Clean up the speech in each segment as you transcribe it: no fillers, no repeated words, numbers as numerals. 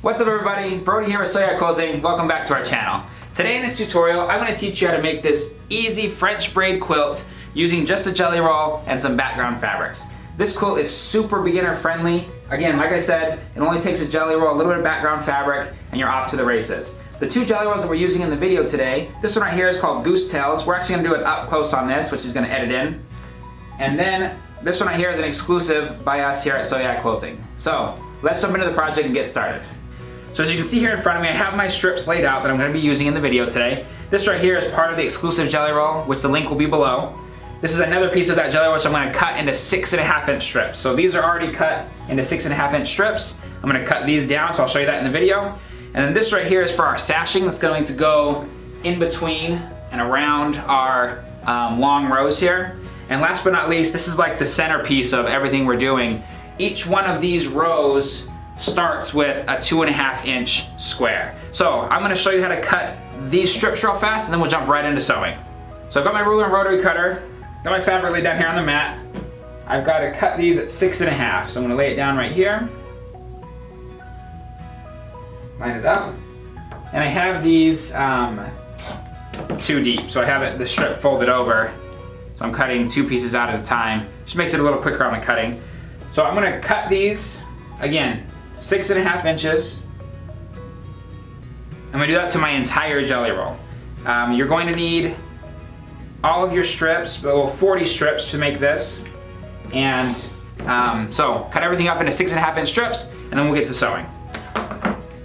What's up everybody, Brody here with Sew Yeah Quilting. Welcome back to our channel. Today in this tutorial, I'm going to teach you how to make this easy French braid quilt using just a jelly roll and some background fabrics. This quilt is super beginner friendly. Again, like I said, it only takes a jelly roll, a little bit of background fabric, and you're off to the races. The two jelly rolls that we're using in the video today, this one right here is called Goose Tails. We're actually going to do it up close on this, which is going to edit in. And then this one right here is an exclusive by us here at Sew Yeah Quilting. So let's jump into the project and get started. So as you can see here in front of me, I have my strips laid out that I'm going to be using in the video today. This right here is part of the exclusive jelly roll, which the link will be below. This is another piece of that jelly roll which I'm going to cut into 6.5 inch strips. So these are already cut into 6.5 inch strips. I'm going to cut these down, so I'll show you that in the video. And then this right here is for our sashing that's going to go in between and around our long rows here. And last but not least, this is like the centerpiece of everything we're doing. Each one of these rows starts with a 2.5 inch square. So I'm going to show you how to cut these strips real fast and then we'll jump right into sewing. So I've got my ruler and rotary cutter, got my fabric laid down here on the mat. I've got to cut these at 6.5, so I'm going to lay it down right here. Line it up. And I have these too deep, so I have the strip folded over. So I'm cutting 2 pieces out at a time. Just makes it a little quicker on the cutting. So I'm going to cut these, again, 6.5 inches. I'm going to do that to my entire jelly roll. You're going to need all of your strips, well, 40 strips to make this. And so cut everything up into 6.5 inch strips and then we'll get to sewing.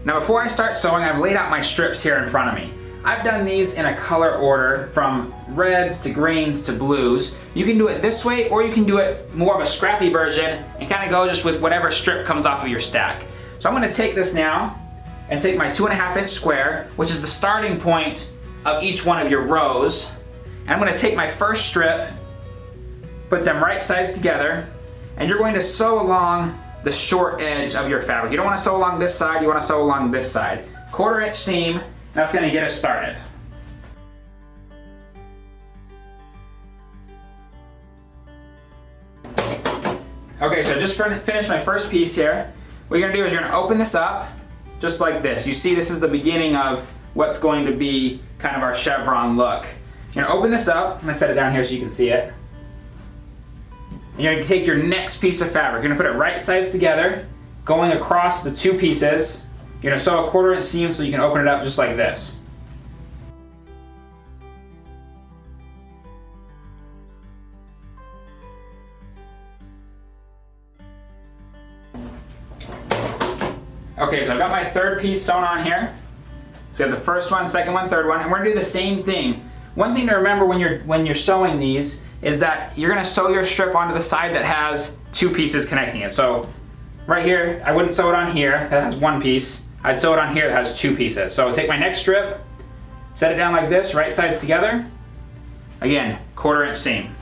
Now before I start sewing, I've laid out my strips here in front of me. I've done these in a color order from reds to greens to blues. You can do it this way or you can do it more of a scrappy version and kind of go just with whatever strip comes off of your stack. So I'm going to take this now and take my 2.5 inch square, which is the starting point of each one of your rows. And I'm going to take my first strip, put them right sides together, and you're going to sew along the short edge of your fabric. You don't want to sew along this side, you want to sew along this side. 1/4 inch seam. That's going to get us started. Okay, so I just finished my first piece here. What you're going to do is you're going to open this up just like this. You see this is the beginning of what's going to be kind of our chevron look. You're going to open this up. I'm going to set it down here so you can see it. And you're going to take your next piece of fabric. You're going to put it right sides together, going across the 2 pieces. You're going to sew a 1/4 inch seam so you can open it up just like this. Okay, so I've got my third piece sewn on here. So we have the first one, second one, third one, and we're going to do the same thing. One thing to remember when you're sewing these is that you're going to sew your strip onto the side that has 2 pieces connecting it. So right here, I wouldn't sew it on here, that has 1 piece. I'd sew it on here that has 2 pieces. So take my next strip, set it down like this, right sides together. Again, 1/4 inch seam.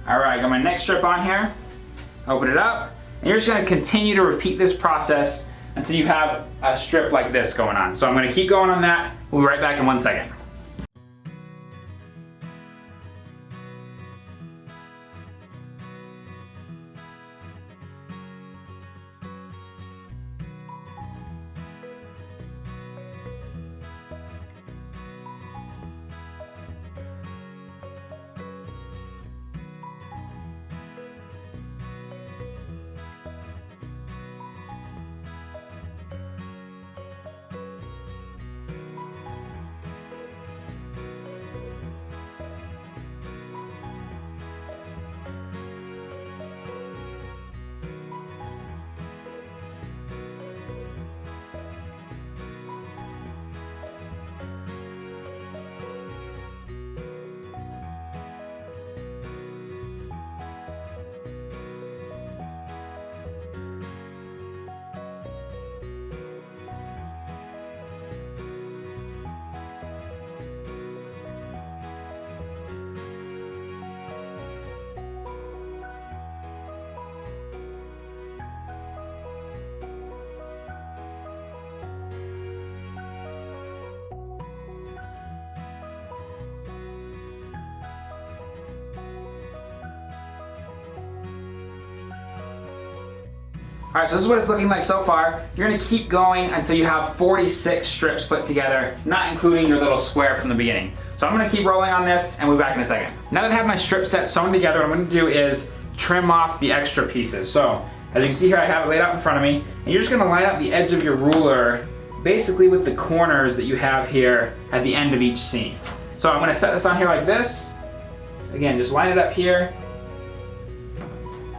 All right, got my next strip on here. Open it up, and you're just gonna continue to repeat this process until you have a strip like this going on. So I'm gonna keep going on that. We'll be right back in 1 second. All right, so this is what it's looking like so far. You're gonna keep going until you have 46 strips put together, not including your little square from the beginning. So I'm gonna keep rolling on this and we'll be back in a second. Now that I have my strip set sewn together, what I'm gonna do is trim off the extra pieces. So as you can see here, I have it laid out in front of me, and you're just gonna line up the edge of your ruler basically with the corners that you have here at the end of each seam. So I'm gonna set this on here like this. Again, just line it up here.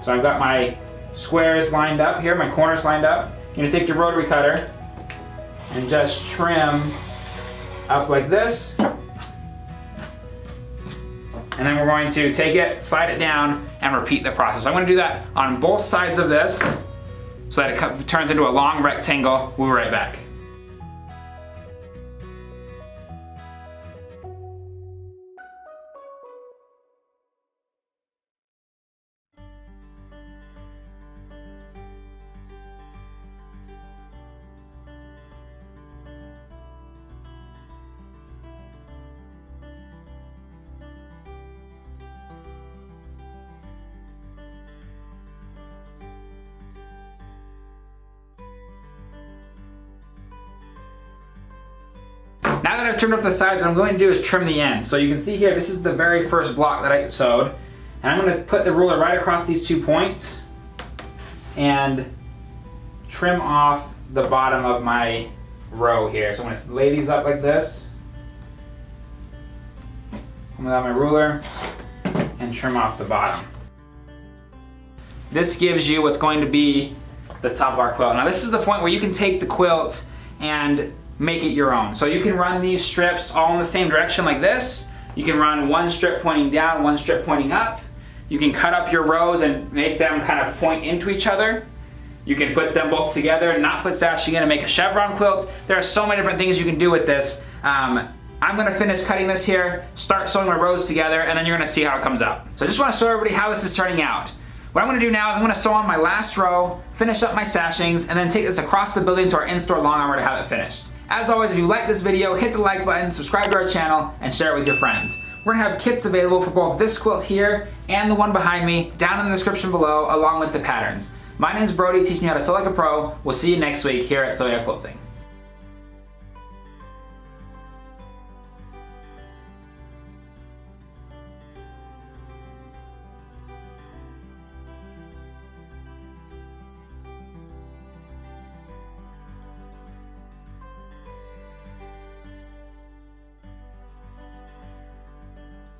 So I've got my squares lined up here, my corners lined up. You're gonna take your rotary cutter and just trim up like this. And then we're going to take it, slide it down, and repeat the process. I'm gonna do that on both sides of this so that it turns into a long rectangle. We'll be right back. Now that I've trimmed off the sides, what I'm going to do is trim the end. So you can see here, this is the very first block that I sewed. And I'm going to put the ruler right across these 2 points and trim off the bottom of my row here. So I'm going to lay these up like this. I'm going to have my ruler and trim off the bottom. This gives you what's going to be the top of our quilt. Now this is the point where you can take the quilt and make it your own. So you can run these strips all in the same direction like this. You can run one strip pointing down, one strip pointing up. You can cut up your rows and make them kind of point into each other. You can put them both together and not put sashing in and make a chevron quilt. There are so many different things you can do with this. I'm gonna finish cutting this here, start sewing my rows together, and then you're gonna see how it comes out. So I just wanna show everybody how this is turning out. What I'm gonna do now is I'm gonna sew on my last row, finish up my sashings, and then take this across the building to our in-store long armor to have it finished. As always, if you like this video, hit the like button, subscribe to our channel, and share it with your friends. We're gonna have kits available for both this quilt here and the one behind me down in the description below, along with the patterns. My name is Brody, teaching you how to sew like a pro. We'll see you next week here at Sew Yeah Quilting.